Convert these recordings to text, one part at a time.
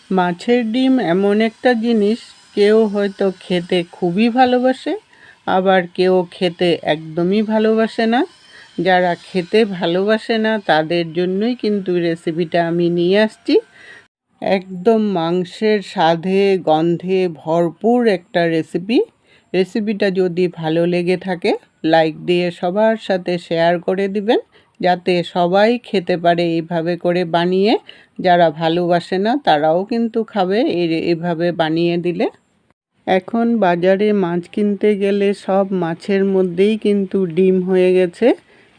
মাছের ডিম এমন একটা জিনিস, কেউ হয়তো খেতে খুবই ভালোবাসে, আবার কেউ খেতে একদমই ভালোবাসে না। যারা খেতে ভালোবাসে না তাদের জন্যই কিন্তু রেসিপিটা আমি নিয়ে আসছি। একদম মাংসের স্বাদে গন্ধে ভরপুর একটা রেসিপিটা যদি ভালো লেগে থাকে লাইক দিয়ে সবার সাথে শেয়ার করে দিবেন, যাতে সবাই খেতে পারে এইভাবে করে বানিয়ে। যারা ভালোবাসে না তারাও কিন্তু খাবে এইভাবে বানিয়ে দিলে। এখন বাজারে মাছ কিনতে গেলে সব মাছের মধ্যেই কিন্তু ডিম হয়ে গেছে,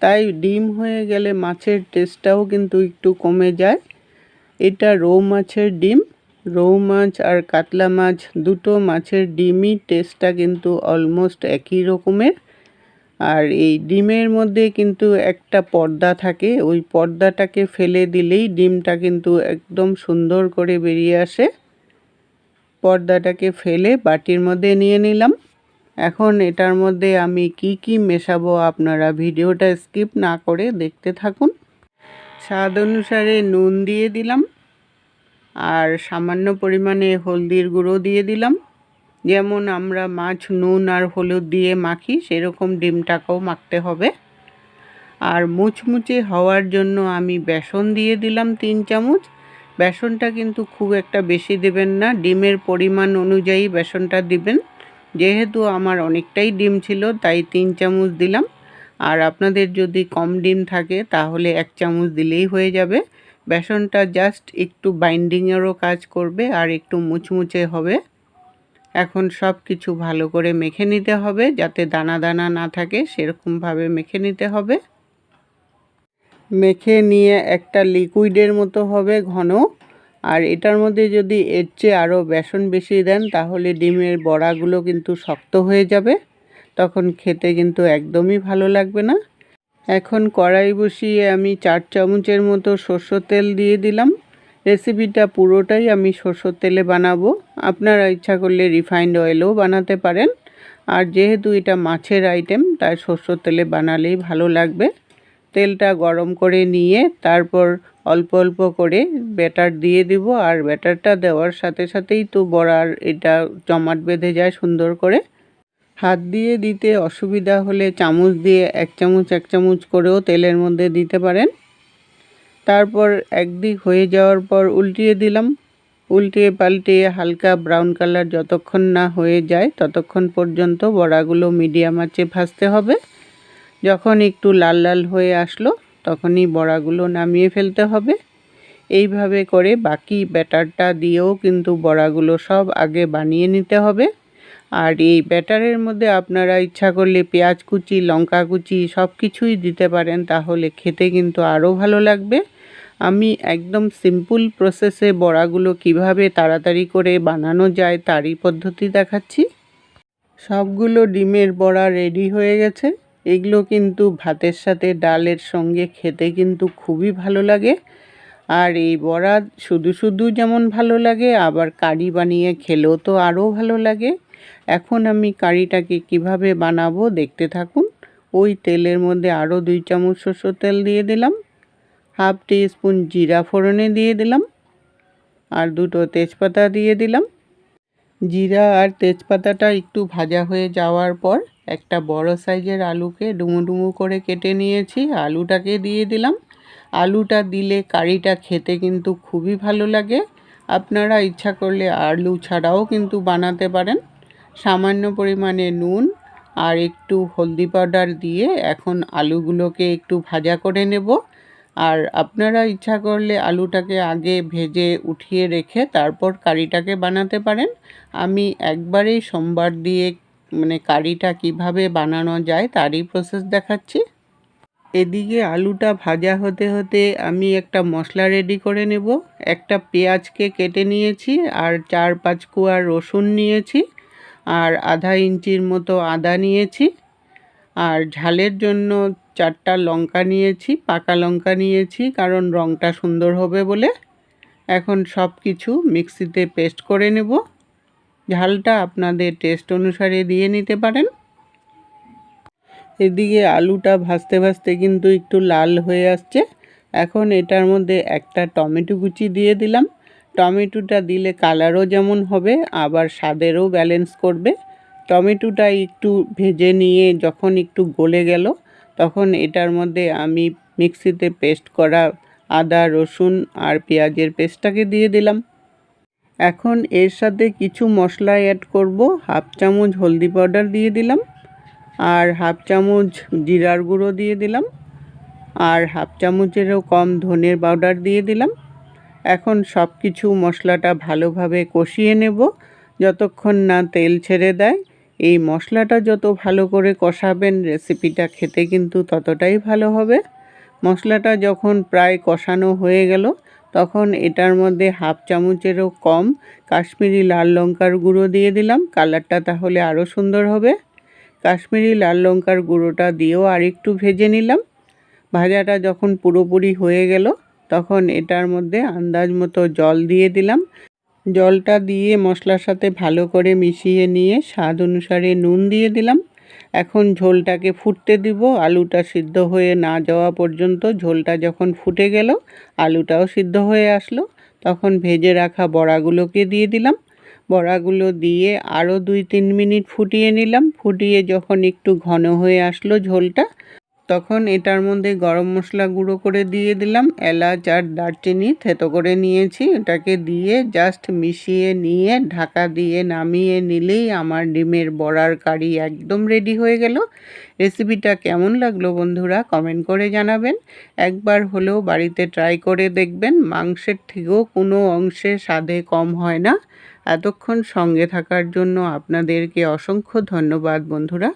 তাই ডিম হয়ে গেলে মাছের টেস্টটাও কিন্তু একটু কমে যায়। এটা রৌ মাছের ডিম। রৌ মাছ আর কাতলা মাছ দুটো মাছের ডিমই টেস্টটা কিন্তু অলমোস্ট একই রকমের। আর এই ডিমের মধ্যে কিন্তু একটা পর্দা থাকে, ওই পর্দাটাকে ফেলে দিলেই ডিমটা কিন্তু একদম সুন্দর করে বেরিয়ে আসে। পর্দাটাকে ফেলে বাটির মধ্যে নিয়ে নিলাম। এখন এটার মধ্যে আমি কি কি মেশাবো আপনারা ভিডিওটা স্কিপ না করে দেখতে থাকুন। স্বাদ অনুসারে নুন দিয়ে দিলাম, আর সামান্য পরিমাণে হলদির গুঁড়ো দিয়ে দিলাম। যেমন আমরা মাছ নুন আর হলুদ দিয়ে মাখি সেরকম ডিমটাকেও মাখতে হবে। আর মুচমুচে হওয়ার জন্য আমি বেসন দিয়ে দিলাম 3 চামচ। বেসনটা কিন্তু খুব একটা বেশি দেবেন না, ডিমের পরিমাণ অনুযায়ী বেসনটা দিবেন। যেহেতু আমার অনেকটাই ডিম ছিল তাই 3 চামচ দিলাম। আর আপনাদের যদি কম ডিম থাকে তাহলে 1 চামচ দিলেই হয়ে যাবে। বেসনটা জাস্ট একটু বাইন্ডিংয়েরও কাজ করবে আর একটু মুচমুচে হবে। এখন সব কিছু ভালো করে মেখে নিতে হবে, যাতে দানা দানা না থাকে সেরকমভাবে মেখে নিতে হবে। মেখে নিয়ে একটা লিকুইডের মতো হবে ঘন। আর এটার মধ্যে যদি এর চেয়ে আরও বেসন বেশি দেন তাহলে ডিমের বড়াগুলো কিন্তু শক্ত হয়ে যাবে, তখন খেতে কিন্তু একদমই ভালো লাগবে না। এখন কড়াই বসিয়ে আমি 4 চামচের মতো সরষের তেল দিয়ে দিলাম। রেসিপিটা পুরোটাই আমি সরষের তেলে বানাবো, আপনারা ইচ্ছা করলে রিফাইন্ড অয়েলেও বানাতে পারেন। আর যেহেতু এটা মাছের আইটেম তাই সরষের তেলে বানালেই ভালো লাগবে। তেলটা গরম করে নিয়ে তারপর অল্প অল্প করে ব্যাটার দিয়ে দিব। আর ব্যাটারটা দেওয়ার সাথে সাথেই তো বড়ার এটা জমাট বেঁধে যায় সুন্দর করে। হাত দিয়ে দিতে অসুবিধা হলে চামচ দিয়ে 1 চামচ 1 চামচ করেও তেলের মধ্যে দিতে পারেন। তারপর একদিক হয়ে যাওয়ার পর উল্টিয়ে দিলাম। উল্টিয়ে পাল্টিয়ে হালকা ব্রাউন কালার যতক্ষণ না হয়ে যায় ততক্ষণ পর্যন্ত বড়াগুলো মিডিয়াম আঁচে ভাজতে হবে। যখন একটু লাল লাল হয়ে আসলো তখনই বড়াগুলো নামিয়ে ফেলতে হবে। এইভাবে করে বাকি ব্যাটারটা দিয়েও কিন্তু বড়াগুলো সব আগে বানিয়ে নিতে হবে। আর এই ব্যাটারের মধ্যে আপনারা ইচ্ছা করলে পেঁয়াজ কুচি, লঙ্কা কুচি সব কিছুই দিতে পারেন, তাহলে খেতে কিন্তু আরও ভালো লাগবে। আমি একদম সিম্পল প্রসেসে বড়াগুলো কিভাবে তাড়াতাড়ি করে বানানো যায় তারই পদ্ধতি দেখাচ্ছি। সবগুলো ডিমের বড়া রেডি হয়ে গেছে। এগুলো কিন্তু ভাতের সাথে ডালের সঙ্গে খেতে কিন্তু খুবই ভালো লাগে। আর এই বড়া শুধু শুধু যেমন ভালো লাগে, আবার কারি বানিয়ে খেলেও তো আরও ভালো লাগে। এখন আমি কারিটাকে কিভাবে বানাবো দেখতে থাকুন। ওই তেলের মধ্যে আরও 2 চামচ সরষের তেল দিয়ে দিলাম। হাফ টিস্পুন জিরা ফোড়নে দিয়ে দিলাম। আর 2টো তেজপাতা দিয়ে দিলাম। জিরা আর তেজপাতাটা একটু ভাজা হয়ে যাওয়ার পর একটা বড় সাইজের আলুকে ডুমো ডুমো করে কেটে নিয়েছি, আলুটাকে দিয়ে দিলাম। আলুটা দিলে কারিটা খেতে কিন্তু খুবই ভালো লাগে। আপনারা ইচ্ছা করলে আলু ছাড়াও কিন্তু বানাতে পারেন। সামান্য পরিমাণে নুন আর একটু হলদি পাউডার দিয়ে এখন আলুগুলোকে একটু ভাজা করে নেব। আর আপনারা ইচ্ছা করলে আলুটাকে আগে ভেজে উঠিয়ে রেখে তারপর কারিটাকে বানাতে পারেন। আমি একবারেই সোমবার দিয়ে কারিটা কিভাবে বানানো যায় তারই প্রসেস দেখাচ্ছি। এদিকে আলুটা ভাজা হতে হতে আমি একটা মশলা রেডি করে নেব। একটা পেঁয়াজকে কেটে নিয়েছি, আর 4-5 কোয়া রসুন নিয়েছি, আর আধা ইঞ্চির মতো আদা নিয়েছি, আর ঝালের জন্য 4টা লঙ্কা নিয়েছি, পাকা লঙ্কা নিয়েছি কারণ রঙটা সুন্দর হবে বলে। এখন সব কিছু মিক্সিতে পেস্ট করে নেব। ঝালটা আপনাদের টেস্ট অনুসারে দিয়ে নিতে পারেন। এদিকে আলুটা ভাজতে ভাজতে কিন্তু একটু লাল হয়ে আসছে। এখন এটার মধ্যে একটা টমেটো কুচি দিয়ে দিলাম। টমেটোটা দিলে কালারও যেমন হবে আবার স্বাদেরও ব্যালেন্স করবে। টমেটোটা একটু ভেজে নিয়ে যখন একটু গলে গেল তখন এটার মধ্যে আমি মিক্সিতে পেস্ট করা আদা রসুন আর পেঁয়াজের পেস্টটাকে দিয়ে দিলাম। এখন এর সাথে কিছু মশলা অ্যাড করব। হাফ চামচ হলদি পাউডার দিয়ে দিলাম, আর হাফ চামচ জিরার গুঁড়ো দিয়ে দিলাম, আর হাফ চামচেরও কম ধনের পাউডার দিয়ে দিলাম। এখন সব কিছু মশলাটা ভালোভাবে কষিয়ে নেব যতক্ষণ না তেল ছেড়ে দেয়। এই মশলাটা যত ভালো করে কষাবেন রেসিপিটা খেতে কিন্তু ততটাই ভালো হবে। মশলাটা যখন প্রায় কষানো হয়ে গেল তখন এটার মধ্যে হাফ চামচেরও কম কাশ্মীরি লাল লঙ্কার গুঁড়ো দিয়ে দিলাম। কালারটা তাহলে আরও সুন্দর হবে। কাশ্মীরি লাল লঙ্কার গুঁড়োটা দিয়েও আরেকটু ভেজে নিলাম। ভাজাটা যখন পুরোপুরি হয়ে গেল তখন এটার মধ্যে আন্দাজ মতো জল দিয়ে দিলাম। জলটা দিয়ে মশলার সাথে ভালো করে মিশিয়ে নিয়ে স্বাদ অনুসারে নুন দিয়ে দিলাম। এখন ঝোলটাকে ফুটতে দিব। আলুটা সিদ্ধ হয়ে না যাওয়া পর্যন্ত ঝোলটা যখন ফুটে গেল আলুটাও সিদ্ধ হয়ে আসলো তখন ভেজে রাখা বড়াগুলোকে দিয়ে দিলাম। বড়াগুলো দিয়ে আরও 2-3 মিনিট ফুটিয়ে নিলাম। ফুটিয়ে যখন একটু ঘন হয়ে আসলো ঝোলটা তখন এটার মধ্যে গরম মশলা গুঁড়ো করে দিয়ে দিলাম। এলাচ আর দারচিনি থেতো করে নিয়েছি, এটাকে দিয়ে জাস্ট মিশিয়ে নিয়ে ঢাকা দিয়ে নামিয়ে নিলেই আমার ডিমের বড়ার কারি একদম রেডি হয়ে গেল। রেসিপিটা কেমন লাগলো বন্ধুরা কমেন্ট করে জানাবেন। একবার হলেও বাড়িতে ট্রাই করে দেখবেন। মাংসের থেকেও কোনো অংশে স্বাদে কম হয় না। এতক্ষণ সঙ্গে থাকার জন্য আপনাদেরকে অসংখ্য ধন্যবাদ বন্ধুরা।